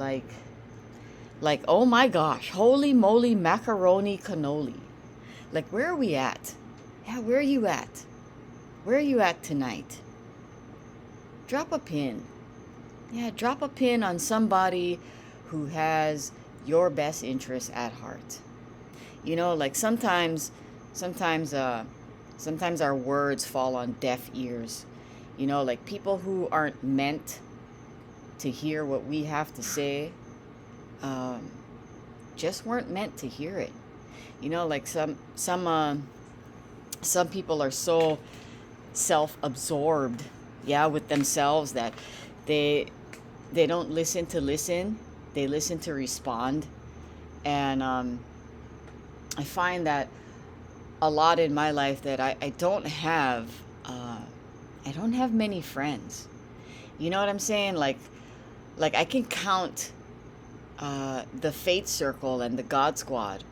Like, oh my gosh, holy moly macaroni cannoli. Like, where are we at? Yeah, where are you at? Where are you at tonight? Drop a pin. Yeah, drop a pin on somebody who has your best interest at heart. Like sometimes, sometimes our words fall on deaf ears. Like people who aren't meant to hear what we have to say, um, just weren't meant to hear it. Like some people are so self-absorbed, yeah, with themselves that they they don't listen to listen. They listen to respond, and I find that a lot in my life that uh, I don't have many friends. You know what I'm saying? Like I can count the Faith Circle and the God Squad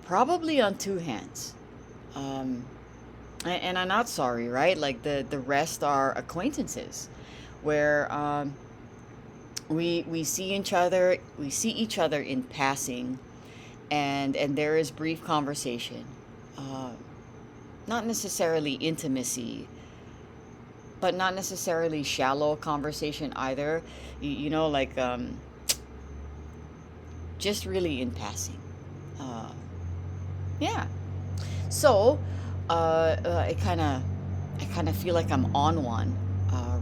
probably on two hands. Um, and I'm not sorry, right? Like the rest are acquaintances, where we see each other in passing, and there is brief conversation, uh, not necessarily intimacy, but not necessarily shallow conversation either. Like just really in passing. Uh, yeah. So, I kind of feel like I'm on one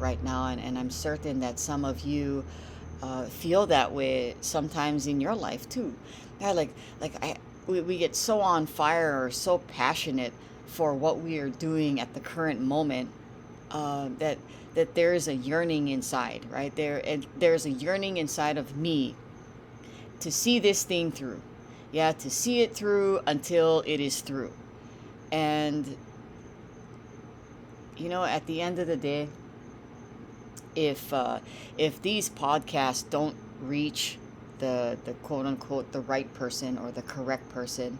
right now, and I'm certain that some of you feel that way sometimes in your life too. Yeah, we get so on fire or so passionate for what we are doing at the current moment, that there is a yearning inside, right there, and there's a yearning inside of me to see this thing through. Yeah, to see it through until it is through. And at the end of the day, if these podcasts don't reach the quote unquote the right person or the correct person,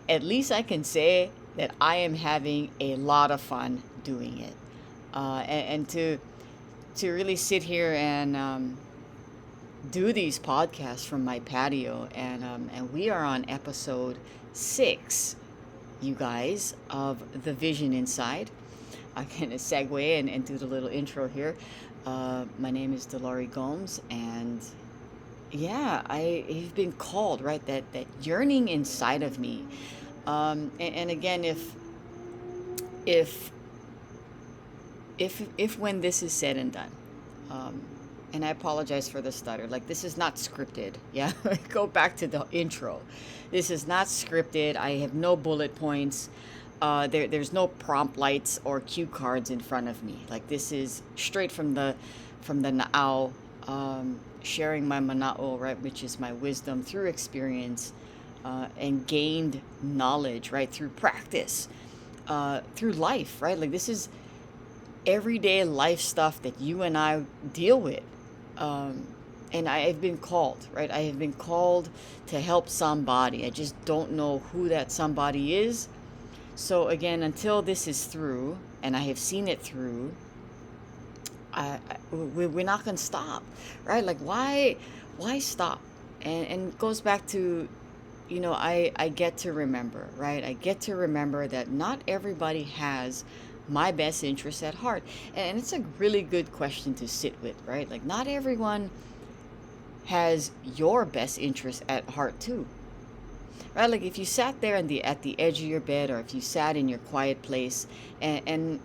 at least I can say that I am having a lot of fun doing it. And to really sit here and do these podcasts from my patio, and we are on episode 6, you guys, of The Vision Inside. I'm going to segue and do the little intro here. My name is Delori Gomes, and yeah, I've been called, right? That yearning inside of me. And again, if if when this is said and done, um, and I apologize for the stutter. Like, this is not scripted. Yeah, go back to the intro. This is not scripted. I have no bullet points. There's no prompt lights or cue cards in front of me. Like, this is straight from the Na'au, sharing my Mana'o, right, which is my wisdom through experience, and gained knowledge, right, through practice, through life, right. Like, this is everyday life stuff that you and I deal with. Um, and I've been called, right? I have been called to help somebody. I just don't know who that somebody is. So again, until this is through, and I have seen it through, we're not gonna stop, right? Like, why stop? And it goes back to, I get to remember, right? I get to remember that not everybody has my best interest at heart. And it's a really good question to sit with, right? Like, not everyone has your best interest at heart too, right? Like, if you sat there at the edge of your bed, or if you sat in your quiet place, and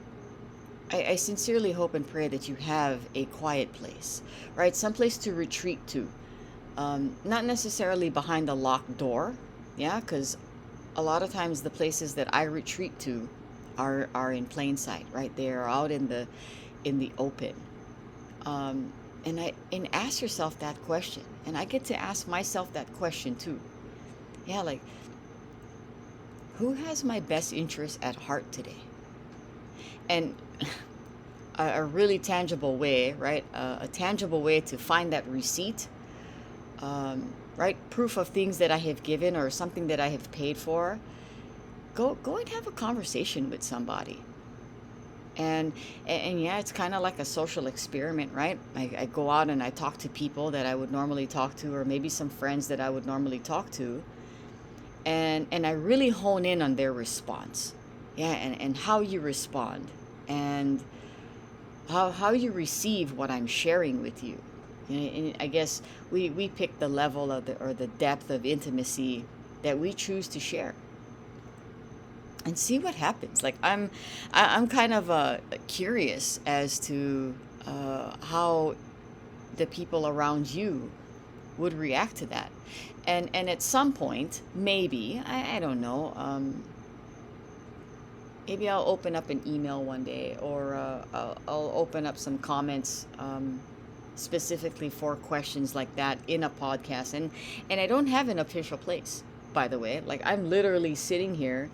I sincerely hope and pray that you have a quiet place, right? Some place to retreat to. Not necessarily behind a locked door, yeah, because a lot of times the places that I retreat to are in plain sight, right? They are out in the open. And ask yourself that question, and I get to ask myself that question too. Yeah, like, who has my best interest at heart today? And a really tangible way, right? A tangible way to find that receipt, right? Proof of things that I have given or something that I have paid for. Go and have a conversation with somebody. And yeah, it's kind of like a social experiment, right? I go out and I talk to people that I would normally talk to, or maybe some friends that I would normally talk to, and I really hone in on their response. Yeah, and how you respond, and how you receive what I'm sharing with you. And I guess we pick the level of the depth of intimacy that we choose to share, and see what happens. Like I'm kind of curious as to how the people around you would react to that. And at some point, maybe I don't know. Maybe I'll open up an email one day, or I'll open up some comments, specifically for questions like that in a podcast. And I don't have an official place, by the way. Like, I'm literally sitting here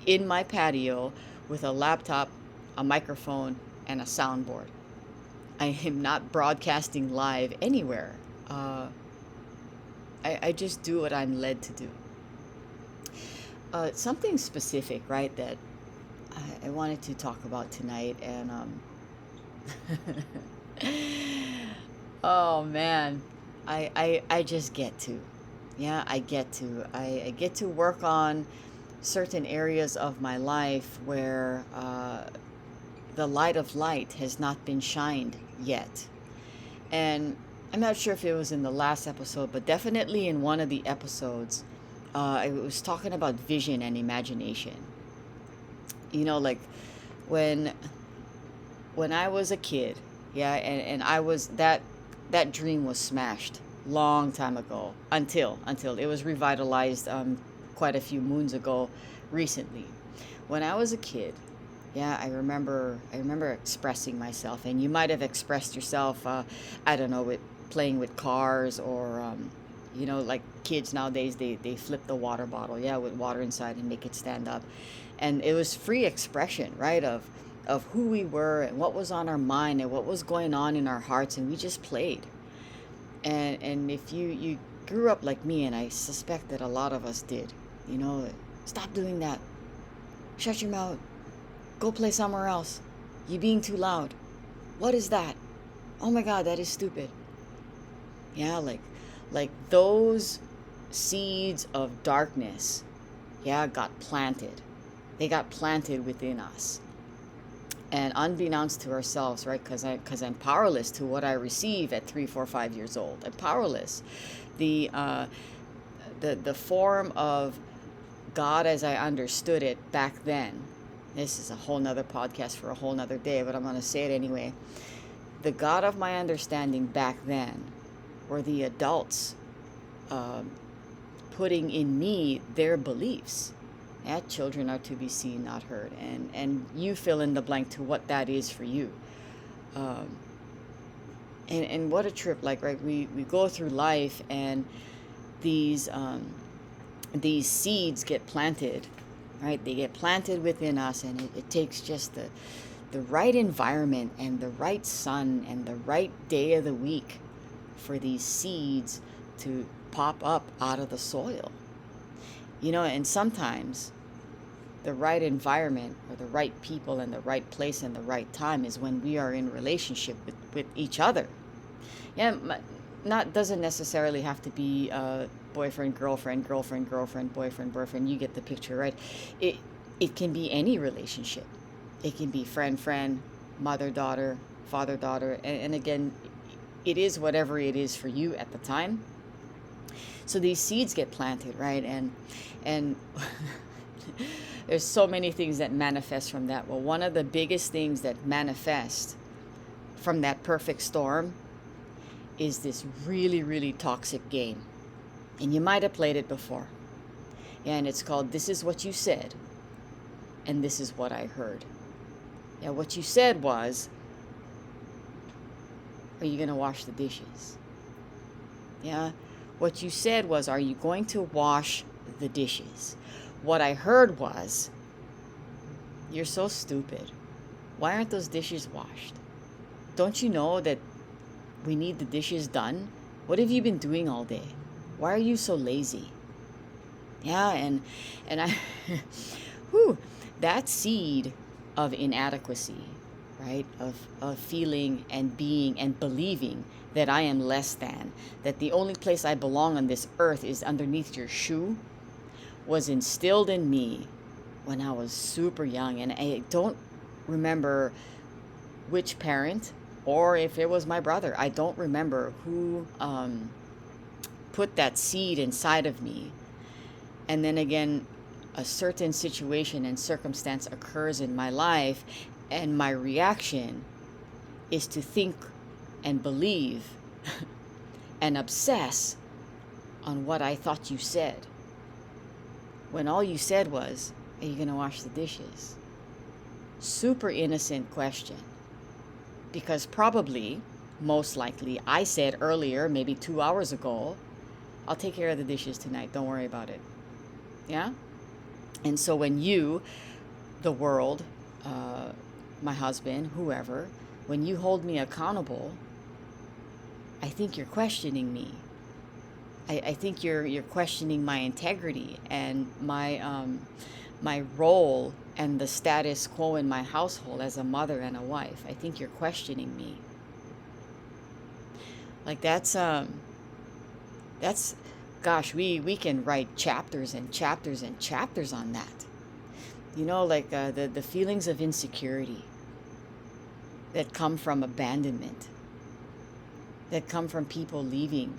in my patio with a laptop, a microphone, and a soundboard. I am not broadcasting live anywhere. Uh, I just do what I'm led to do. Something specific, right, that I wanted to talk about tonight, and oh man, I just get to, yeah, I get to work on certain areas of my life where the light of light has not been shined yet. And I'm not sure if it was in the last episode, but definitely in one of the episodes, I was talking about vision and imagination. Like when I was a kid, yeah, and I was that dream was smashed long time ago, until it was revitalized quite a few moons ago, recently. When I was a kid, yeah, I remember expressing myself, and you might have expressed yourself, I don't know, with playing with cars, or like kids nowadays, they flip the water bottle, yeah, with water inside, and make it stand up. And it was free expression, right, of who we were and what was on our mind and what was going on in our hearts, and we just played. And if you grew up like me, and I suspect that a lot of us did, stop doing that, shut your mouth, go play somewhere else, you being too loud, what is that, oh my god, that is stupid. Yeah, like those seeds of darkness, yeah, got planted. They got planted within us, and unbeknownst to ourselves, right? Because I'm powerless to what I receive at 3, 4, 5 years old. I'm powerless. The form of God as I understood it back then. This is a whole nother podcast for a whole nother day, but I'm going to say it anyway. The God of my understanding back then were the adults, putting in me their beliefs. Yeah, children are to be seen, not heard. And you fill in the blank to what that is for you. Um, and what a trip, like, right? We go through life, and these seeds get planted, right? They get planted within us, and it takes just the right environment, and the right sun, and the right day of the week for these seeds to pop up out of the soil. And sometimes the right environment, or the right people, and the right place, and the right time is when we are in relationship with each other. Yeah, not doesn't necessarily have to be boyfriend, girlfriend, girlfriend, girlfriend, boyfriend, boyfriend. You get the picture, right? It can be any relationship. It can be friend, friend, mother, daughter, father, daughter, and again, it is whatever it is for you at the time. So these seeds get planted, right? And there's so many things that manifest from that. Well, one of the biggest things that manifest from that perfect storm is this really, really toxic game. And you might have played it before. Yeah, and it's called This Is What You Said, and This Is What I Heard. Yeah, what you said was, are you going to wash the dishes? Yeah, what you said was, are you going to wash the dishes? What I heard was, you're so stupid. Why aren't those dishes washed? Don't you know that we need the dishes done? What have you been doing all day? Why are you so lazy? Yeah, and I, whew, that seed of inadequacy, right? Of feeling and being and believing that I am less than, that the only place I belong on this earth is underneath your shoe, was instilled in me when I was super young. And I don't remember which parent, or if it was my brother. I don't remember who put that seed inside of me. And then again, a certain situation and circumstance occurs in my life, and my reaction is to think and believe and obsess on what I thought you said, when all you said was, "Are you going to wash the dishes?" Super innocent question. Because probably, most likely, I said earlier, maybe 2 hours ago, "I'll take care of the dishes tonight. Don't worry about it." Yeah? And so when you, the world, my husband, whoever, when you hold me accountable, I think you're questioning me. I think you're questioning my integrity and my role and the status quo in my household as a mother and a wife. I think you're questioning me. Like that's gosh, we can write chapters and chapters and chapters on that. Like the feelings of insecurity that come from abandonment, that come from people leaving,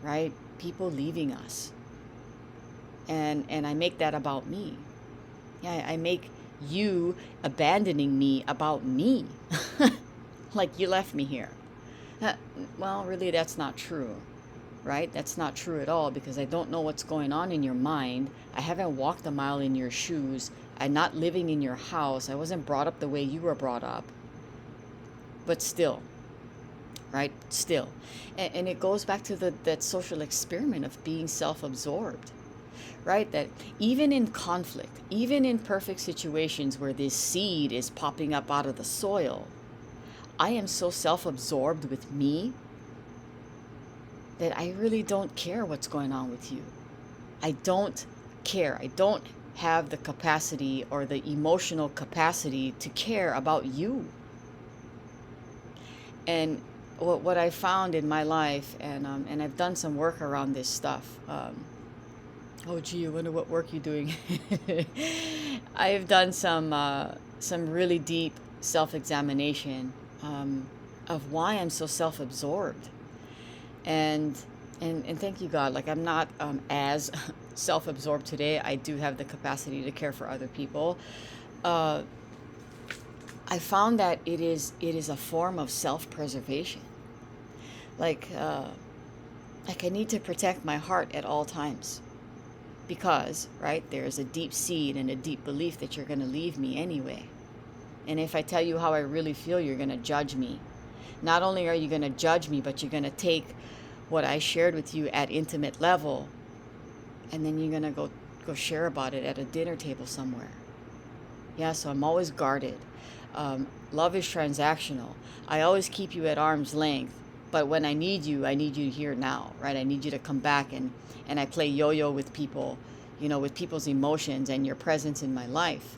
right? People leaving us. And I make that about me. Yeah, I make you abandoning me about me. Like you left me here. Well, really, that's not true, right? That's not true at all, because I don't know what's going on in your mind. I haven't walked a mile in your shoes. I'm not living in your house. I wasn't brought up the way you were brought up. But still, right? Still. And it goes back to that social experiment of being self-absorbed, right? That even in conflict, even in perfect situations where this seed is popping up out of the soil, I am so self-absorbed with me that I really don't care what's going on with you. I don't care. I don't have the capacity or the emotional capacity to care about you. And what I found in my life, and I've done some work around this stuff. Oh, gee, I wonder what work you're doing. I have done some really deep self-examination of why I'm so self-absorbed, and thank you God. Like I'm not as self-absorbed today. I do have the capacity to care for other people. I found that it is a form of self-preservation. Like I need to protect my heart at all times, because right, there's a deep seed and a deep belief that you're going to leave me anyway. And if I tell you how I really feel, you're going to judge me. Not only are you going to judge me, but you're going to take what I shared with you at intimate level, and then you're going to go share about it at a dinner table somewhere. Yeah, so I'm always guarded. Love is transactional. I always keep you at arm's length, but when I need you here now, right? I need you to come back, and I play yo-yo with people, with people's emotions and your presence in my life.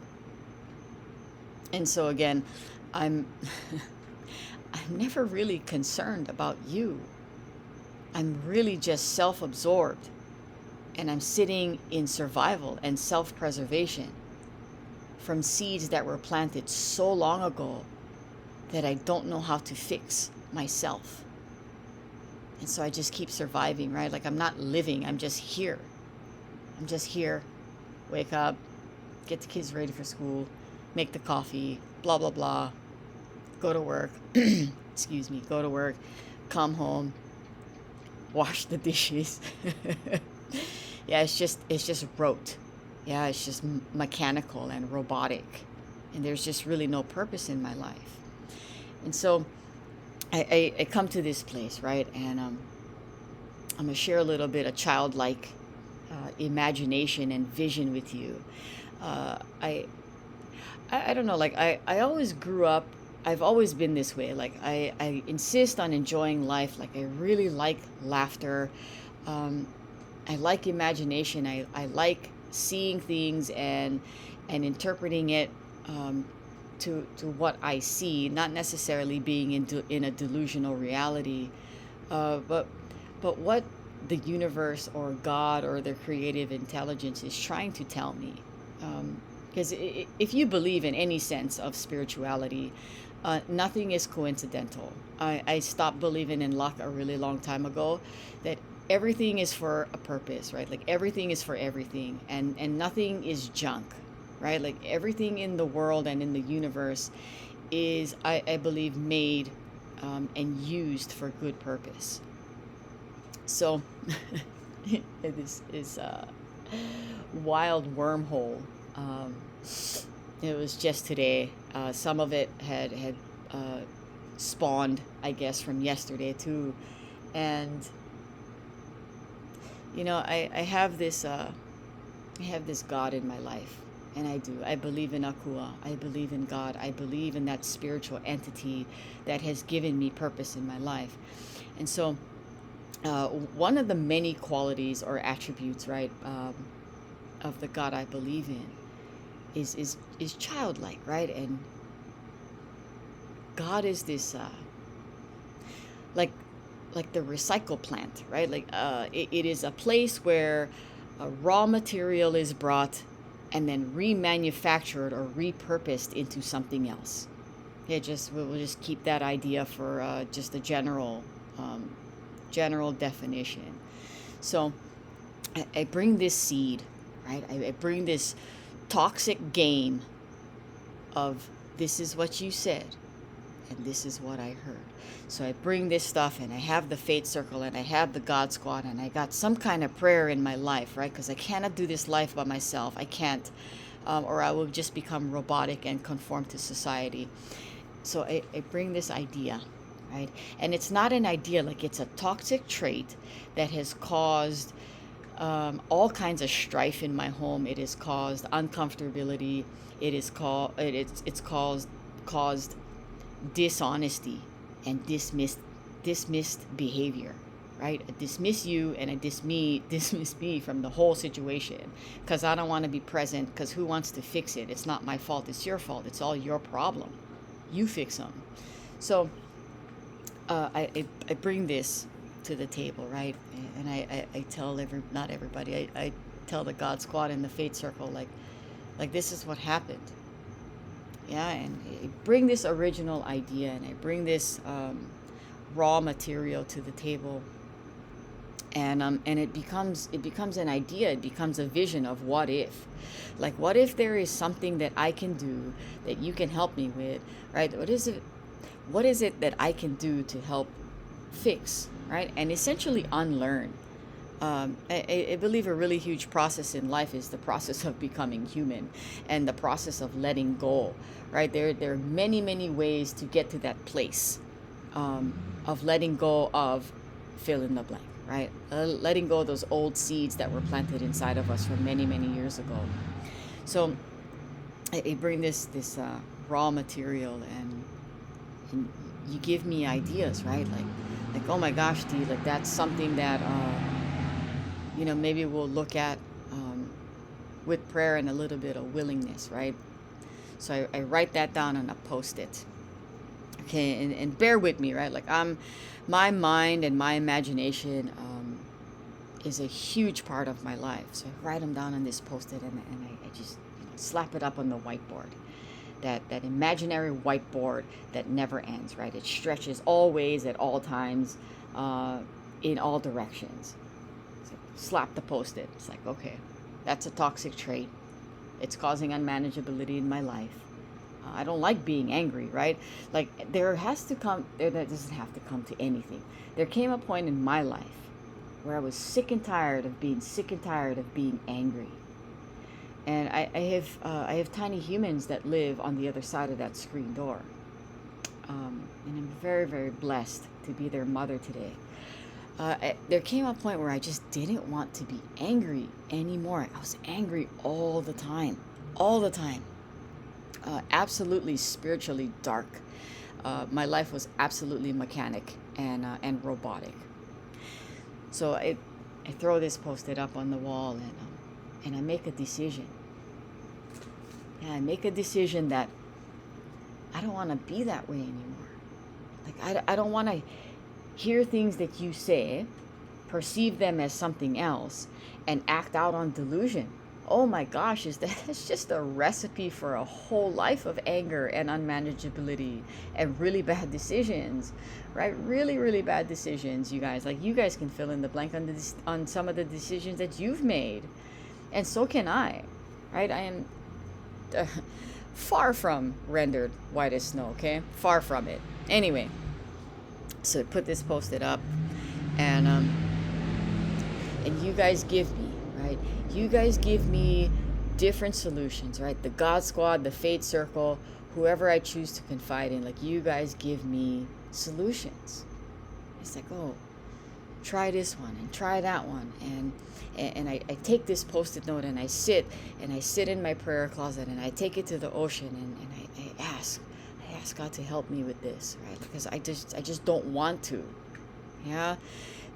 And so again, I'm I'm never really concerned about you. I'm really just self-absorbed, and I'm sitting in survival and self-preservation from seeds that were planted so long ago that I don't know how to fix myself. And so I just keep surviving, right? Like I'm not living, I'm just here. I'm just here. Wake up, get the kids ready for school, make the coffee, blah, blah, blah. Go to work. Excuse me, go to work, come home, wash the dishes. Yeah, it's just rote. Yeah, it's just mechanical and robotic. And there's just really no purpose in my life. And so I come to this place, right? And I'm going to share a little bit of childlike imagination and vision with you. I don't know, like I always grew up, I've always been this way. Like I insist on enjoying life. Like I really like laughter. I like imagination. I like seeing things and interpreting it to what I see, not necessarily being in a delusional reality, but what the universe or God or the creative intelligence is trying to tell me. Because if you believe in any sense of spirituality, nothing is coincidental. I stopped believing in luck a really long time ago, that everything is for a purpose, right? Like everything is for everything, and nothing is junk, right? Like everything in the world and in the universe is, I believe, made and used for good purpose. So this is a wild wormhole. Um, it was just today. Some of it had uh, spawned, I guess, from yesterday too. And I have this God in my life, and I do. I believe in Akua. I believe in God. I believe in that spiritual entity that has given me purpose in my life. And so, one of the many qualities or attributes, right, of the God I believe in is childlike, right? And God is this like the recycle plant, right? Like it is a place where a raw material is brought and then remanufactured or repurposed into something else. We'll just keep that idea for just a um, general definition. So I bring this seed, right? I bring this toxic game of, this is what you said and this is what I heard. So I bring this stuff, and I have the Faith Circle, and I have the God Squad, and I got some kind of prayer in my life, right? Because I cannot do this life by myself. I can't, or I will just become robotic and conform to society. So I bring this idea, right? And it's not an idea, like it's a toxic trait that has caused all kinds of strife in my home. It has caused uncomfortability. It's caused dishonesty and dismissed behavior, right? I dismiss you, and I dismiss me from the whole situation because I don't want to be present, because who wants to fix it? It's not my fault, it's your fault, it's all your problem. You fix them. So I bring this to the table, right? And I tell not everybody, I tell the God Squad and the Faith Circle, like this is what happened. Yeah, and I bring this original idea, and I bring this raw material to the table, and it becomes an idea. It becomes a vision of what if, like what if there is something that I can do that you can help me with, right? What is it that I can do to help fix, right? And essentially unlearn. I believe a really huge process in life is the process of becoming human, and the process of letting go, right? There are many ways to get to that place of letting go of fill in the blank, right? Letting go of those old seeds that were planted inside of us from many years ago. So I bring this raw material, and you give me ideas, right? Like oh my gosh, Dee, like that's something that maybe we'll look at with prayer and a little bit of willingness, right? So I write that down on a post-it. Okay, and bear with me, right? Like my mind and my imagination is a huge part of my life. So I write them down on this post-it, and I just slap it up on the whiteboard. That imaginary whiteboard that never ends, right? It stretches always, at all times, in all directions. So slap the post-it. It's like, okay, that's a toxic trait. It's causing unmanageability in my life. I don't like being angry, right? Like there doesn't have to come to anything. There came a point in my life where I was sick and tired of being angry. And I have tiny humans that live on the other side of that screen door. And I'm very blessed to be their mother today. There came a point where I just didn't want to be angry anymore. I was angry all the time. Absolutely spiritually dark. My life was absolutely mechanic and robotic. So I throw this post-it up on the wall, and I make a decision. Yeah, I make a decision that I don't want to be that way anymore. Like, I don't want to hear things that you say, perceive them as something else, and act out on delusion. Oh my gosh, that's just a recipe for a whole life of anger and unmanageability and really bad decisions, right? Really, really bad decisions, you guys. Like, you guys can fill in the blank on some of the decisions that you've made, and so can I, right? I am far from rendered white as snow, okay? Far from it. Anyway, so put this post-it up, and you guys give me, right? You guys give me different solutions, right? The God Squad, the Fate Circle, whoever I choose to confide in, like, you guys give me solutions. It's like, oh, try this one and try that one, and I take this post-it note and I sit in my prayer closet and I take it to the ocean, and I ask God to help me with this, right? Because I just don't want to. Yeah,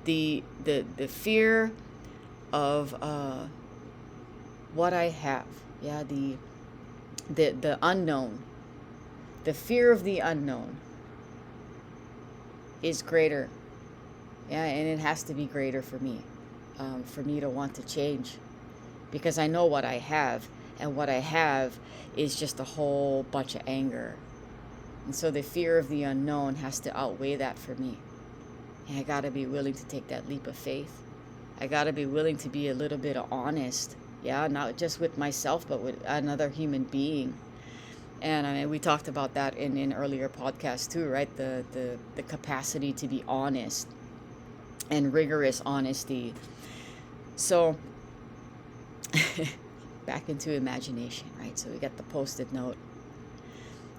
the fear of what I have. Yeah, the unknown, the fear of the unknown is greater. Yeah, and it has to be greater for me to want to change, because I know what I have, and what I have is just a whole bunch of anger. And so the fear of the unknown has to outweigh that for me. And I got to be willing to take that leap of faith. I got to be willing to be a little bit honest. Yeah, not just with myself, but with another human being. And I mean, we talked about that in earlier podcasts too, right? The capacity to be honest and rigorous honesty. So back into imagination, right? So we got the post-it note.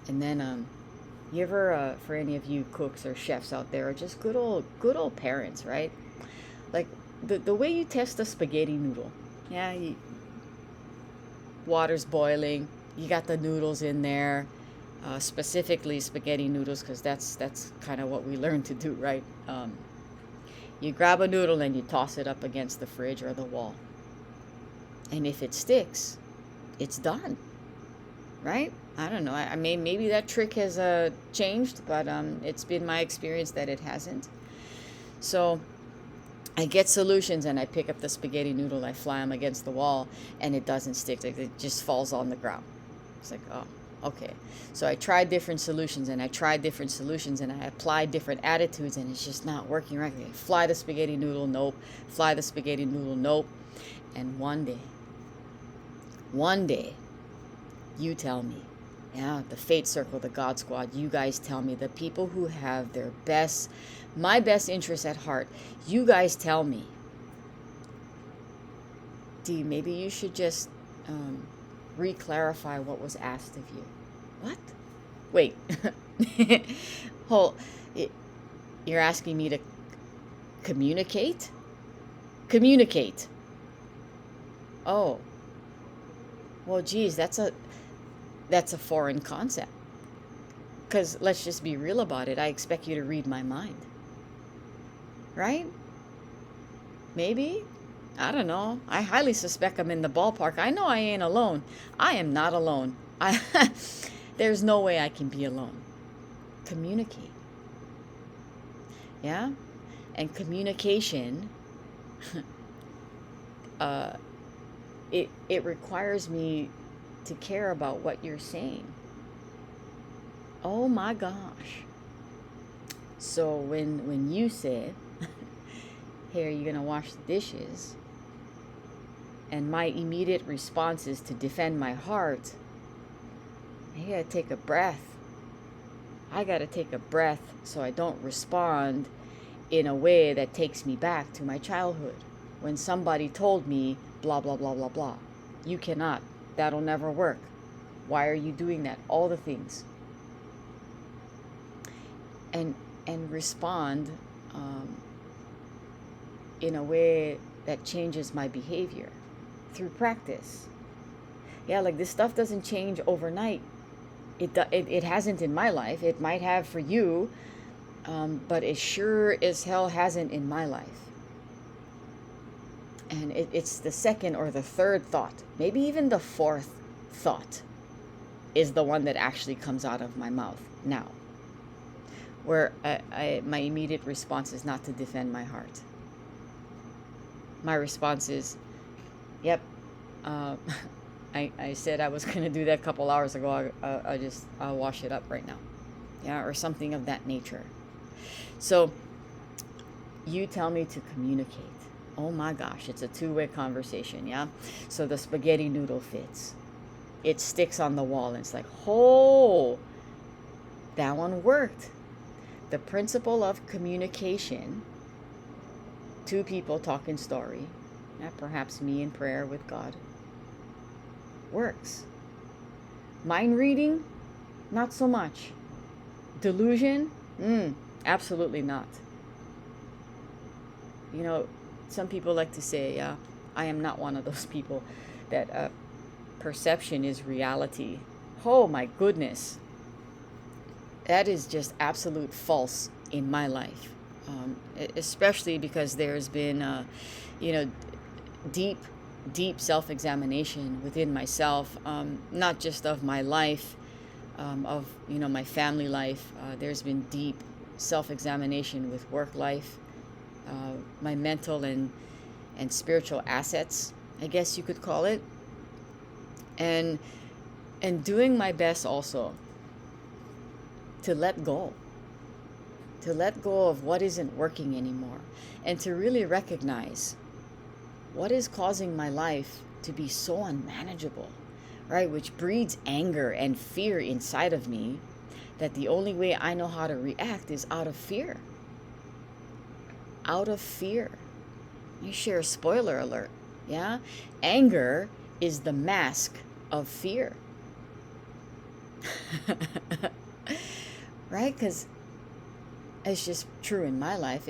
And then you ever, for any of you cooks or chefs out there, or just good old parents, right? Like the way you test a spaghetti noodle. Yeah, water's boiling, you got the noodles in there, specifically spaghetti noodles, because that's kind of what we learned to do, right? You grab a noodle and you toss it up against the fridge or the wall, and if it sticks, it's done, right? I don't know. I mean, maybe that trick has changed, but it's been my experience that it hasn't. So I get solutions and I pick up the spaghetti noodle, I fly them against the wall, and it doesn't stick. Like, it just falls on the ground. It's like, oh, okay. So I tried different solutions and I applied different attitudes, and it's just not working right. I fly the spaghetti noodle, nope. Fly the spaghetti noodle, nope. And one day, you tell me, yeah, the Fate Circle, the God Squad, you guys tell me, the people who have my best interests at heart, you guys tell me, Dee, maybe you should just re-clarify what was asked of you. What? Wait. You're asking me to communicate? Communicate. Oh. Well, geez, that's a foreign concept. Because let's just be real about it. I expect you to read my mind. Right? Maybe? I don't know. I highly suspect I'm in the ballpark. I know I ain't alone. I am not alone. There's no way I can be alone. Communicate. Yeah? And communication, it requires me to care about what you're saying. Oh my gosh. So when you say, hey, are you going to wash the dishes? And my immediate response is to defend my heart, I gotta take a breath. I gotta take a breath so I don't respond in a way that takes me back to my childhood, when somebody told me blah blah blah blah blah. You cannot. That'll never work. Why are you doing that? All the things. And respond in a way that changes my behavior through practice. Yeah, like, this stuff doesn't change overnight. It hasn't in my life. It might have for you, but it sure as hell hasn't in my life. And it's the second or the third thought, maybe even the fourth thought, is the one that actually comes out of my mouth now. Where my immediate response is not to defend my heart. My response is, yep, I said I was going to do that a couple hours ago. I'll wash it up right now. Yeah, or something of that nature. So you tell me to communicate. Oh my gosh, it's a two-way conversation, yeah? So the spaghetti noodle fits. It sticks on the wall, and it's like, oh, that one worked. The principle of communication, two people talking story, yeah, perhaps me in prayer with God, works. Mind reading, not so much. Delusion, absolutely not. You know, some people like to say, I am not one of those people, that perception is reality. Oh my goodness. That is just absolute false in my life. Especially because there's been, deep self-examination within myself, not just of my life, of, my family life. There's been deep self-examination with work life, my mental and spiritual assets, I guess you could call it, and doing my best also to let go of what isn't working anymore, and to really recognize what is causing my life to be so unmanageable, right? Which breeds anger and fear inside of me, that the only way I know how to react is out of fear. Out of fear. You share a spoiler alert, yeah? Anger is the mask of fear. Right? Because it's just true in my life.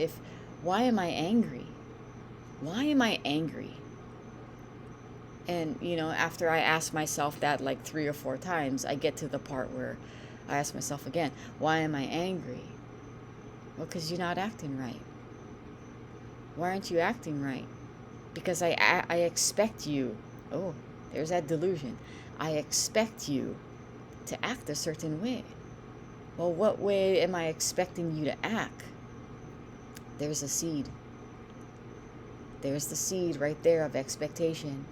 Why am I angry? Why am I angry? And, after I ask myself that like 3 or 4 times, I get to the part where I ask myself again, why am I angry? Well, because you're not acting right. Why aren't you acting right? Because I expect you. Oh, there's that delusion. I expect you to act a certain way. Well, what way am I expecting you to act? There's a seed. There's the seed right there of expectation.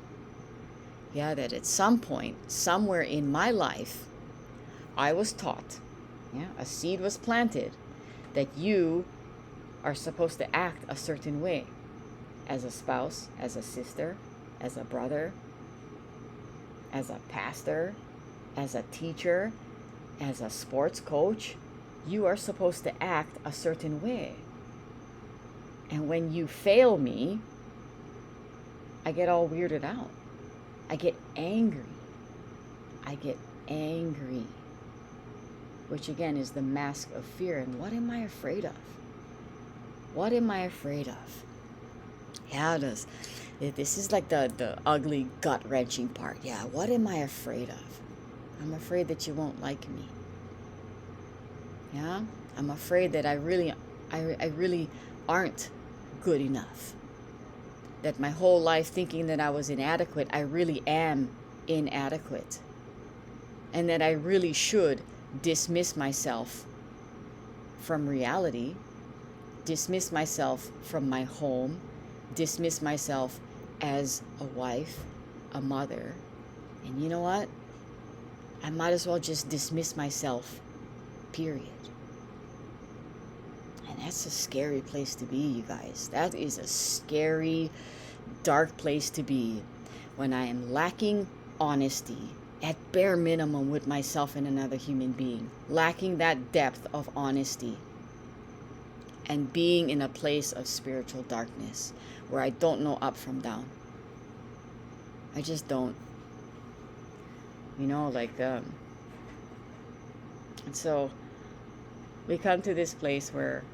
Yeah, that at some point, somewhere in my life, I was taught, a seed was planted, that you are supposed to act a certain way. As a spouse, as a sister, as a brother, as a pastor, as a teacher, as a sports coach, you are supposed to act a certain way. And when you fail me, I get all weirded out. I get angry. Which again is the mask of fear. And what am I afraid of? What am I afraid of? Yeah, this is like the ugly, gut-wrenching part. Yeah, what am I afraid of? I'm afraid that you won't like me. Yeah? I'm afraid that I really aren't good enough. That my whole life thinking that I was inadequate, I really am inadequate. And that I really should dismiss myself from reality, dismiss myself from my home, dismiss myself as a wife, a mother. And you know what? I might as well just dismiss myself, period. And that's a scary place to be, you guys. That is a scary, dark place to be when I am lacking honesty, at bare minimum, with myself and another human being. Lacking that depth of honesty. And being in a place of spiritual darkness where I don't know up from down. I just don't. And so we come to this place where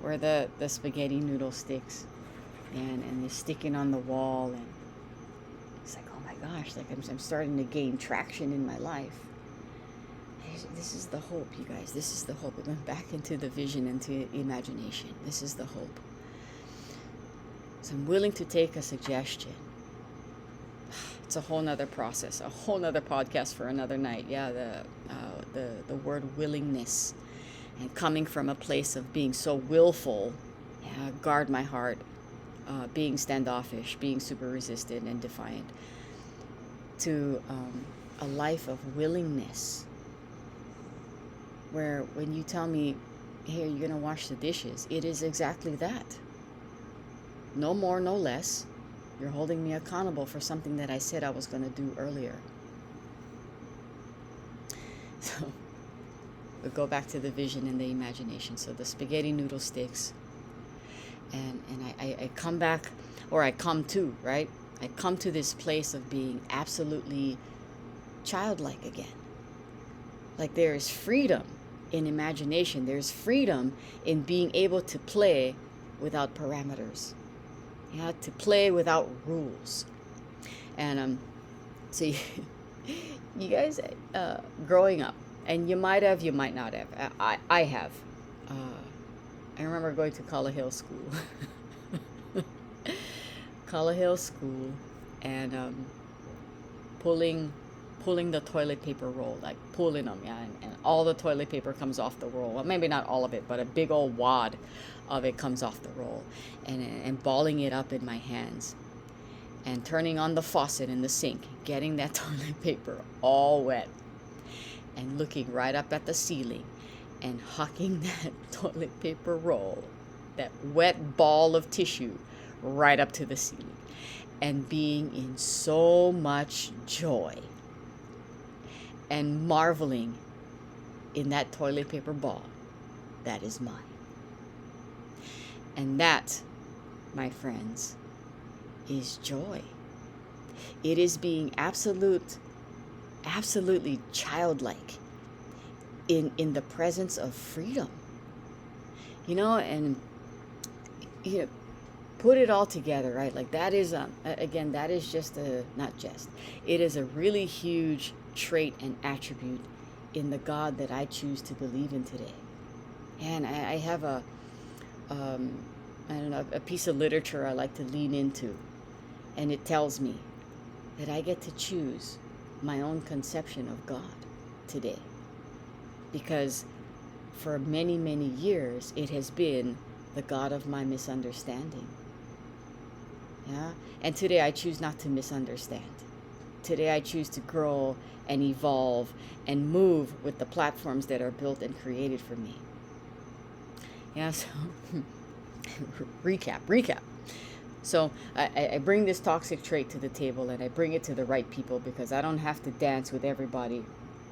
the spaghetti noodle sticks and they're sticking on the wall, and it's like, oh my gosh, like I'm starting to gain traction in my life. This is the hope, you guys. This is the hope. We're going back into the vision, into imagination. This is the hope. So I'm willing to take a suggestion. it's a whole nother process, a whole nother podcast for another night. Yeah, the word willingness, and coming from a place of being so willful, yeah, guard my heart, being standoffish, being super resistant and defiant, to a life of willingness, where when you tell me, hey, you're gonna wash the dishes, it is exactly that. No more, no less. You're holding me accountable for something that I said I was going to do earlier. So we'll go back to the vision and the imagination. So the spaghetti noodle sticks. And I come back, or I come to, right? I come to this place of being absolutely childlike again. Like there is freedom in imagination. There's freedom in being able to play without parameters. Yeah, to play without rules. And so you guys, growing up, and you might have, you might not have. I have. I remember going to Collar Hill School. Collar Hill School, and pulling the toilet paper roll, like pulling them, yeah, and all the toilet paper comes off the roll. Well, maybe not all of it, but a big old wad of it comes off the roll, and balling it up in my hands, and turning on the faucet in the sink, getting that toilet paper all wet, and looking right up at the ceiling, and hucking that toilet paper roll, that wet ball of tissue, right up to the ceiling, and being in so much joy and marveling in that toilet paper ball that is mine. And that, my friends, is joy. It is being absolutely childlike in the presence of freedom. And put it all together, right? Like that is again, that is just it is a really huge trait and attribute in the God that I choose to believe in today. And I have I don't know, a piece of literature I like to lean into, and it tells me that I get to choose my own conception of God today, because for many, many years it has been the God of my misunderstanding. Yeah, and today I choose not to misunderstand. Today I choose to grow and evolve and move with the platforms that are built and created for me. Yeah, so recap. So I bring this toxic trait to the table, and I bring it to the right people, because I don't have to dance with everybody.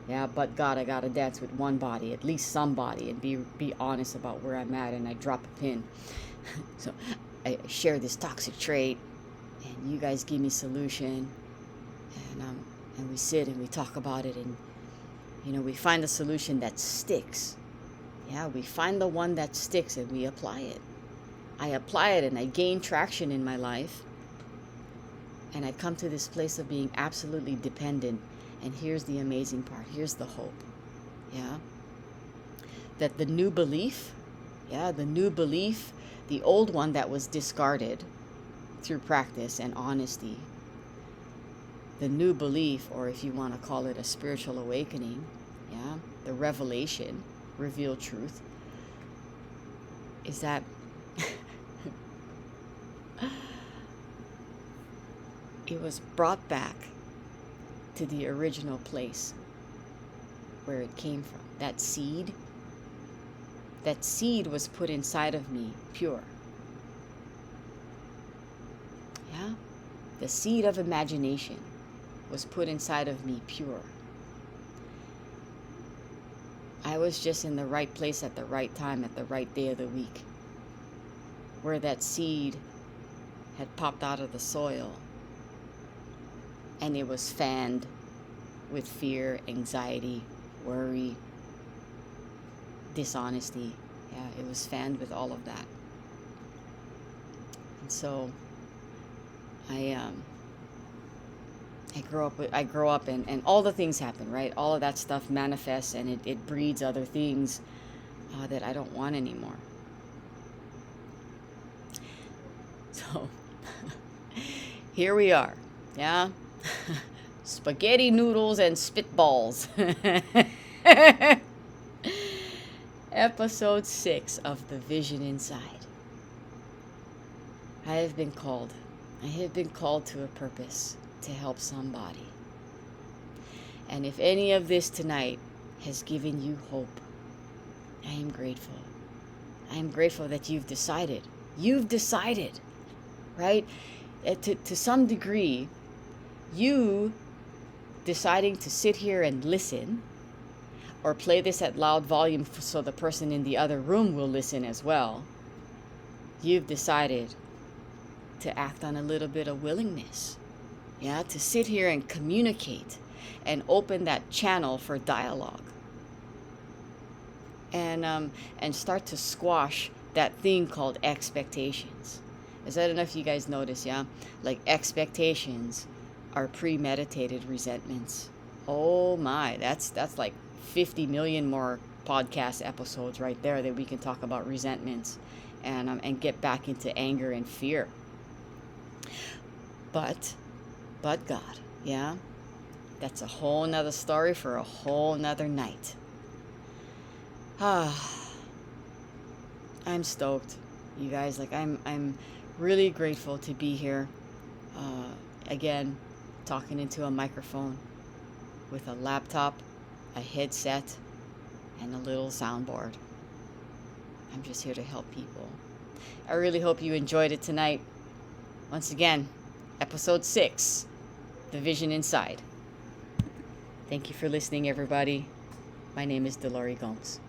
Yeah, but God, I gotta dance with one body, at least somebody, and be honest about where I'm at, and I drop a pin. So I share this toxic trait, and you guys give me solution, and we sit and we talk about it, and we find a solution that sticks. Yeah, we find the one that sticks, and we apply it. I apply it, and I gain traction in my life, and I come to this place of being absolutely dependent. And here's the amazing part. Here's the hope. Yeah, that the new belief, the old one that was discarded through practice and honesty, the new belief, or if you want to call it a spiritual awakening, yeah, the revelation, revealed truth, is that it was brought back to the original place where it came from. That seed was put inside of me pure. Yeah? The seed of imagination was put inside of me pure. I was just in the right place at the right time, at the right day of the week, where that seed had popped out of the soil, and it was fanned with fear, anxiety, worry, dishonesty. Yeah, it was fanned with all of that. And so I grow up and all the things happen, right? All of that stuff manifests, and it breeds other things that I don't want anymore. So here we are. Yeah, Spaghetti noodles and spitballs. Episode 6 of The Vision Inside. I have been called. I have been called to a purpose to help somebody. And if any of this tonight has given you hope, I am grateful. I am grateful that you've decided. You've decided, right? To some degree, you deciding to sit here and listen or play this at loud volume so the person in the other room will listen as well, you've decided to act on a little bit of willingness, yeah, to sit here and communicate and open that channel for dialogue, and start to squash that thing called expectations. As I don't know if you guys notice, yeah, like expectations are premeditated resentments. Oh my, that's like 50 million more podcast episodes right there that we can talk about resentments and get back into anger and fear. But God, yeah, that's a whole nother story for a whole nother night. I'm stoked, you guys. Like I'm really grateful to be here. Again, talking into a microphone with a laptop, a headset, and a little soundboard. I'm just here to help people. I really hope you enjoyed it tonight. Once again, episode 6, The Vision Inside. Thank you for listening, everybody. My name is Delory Gomes.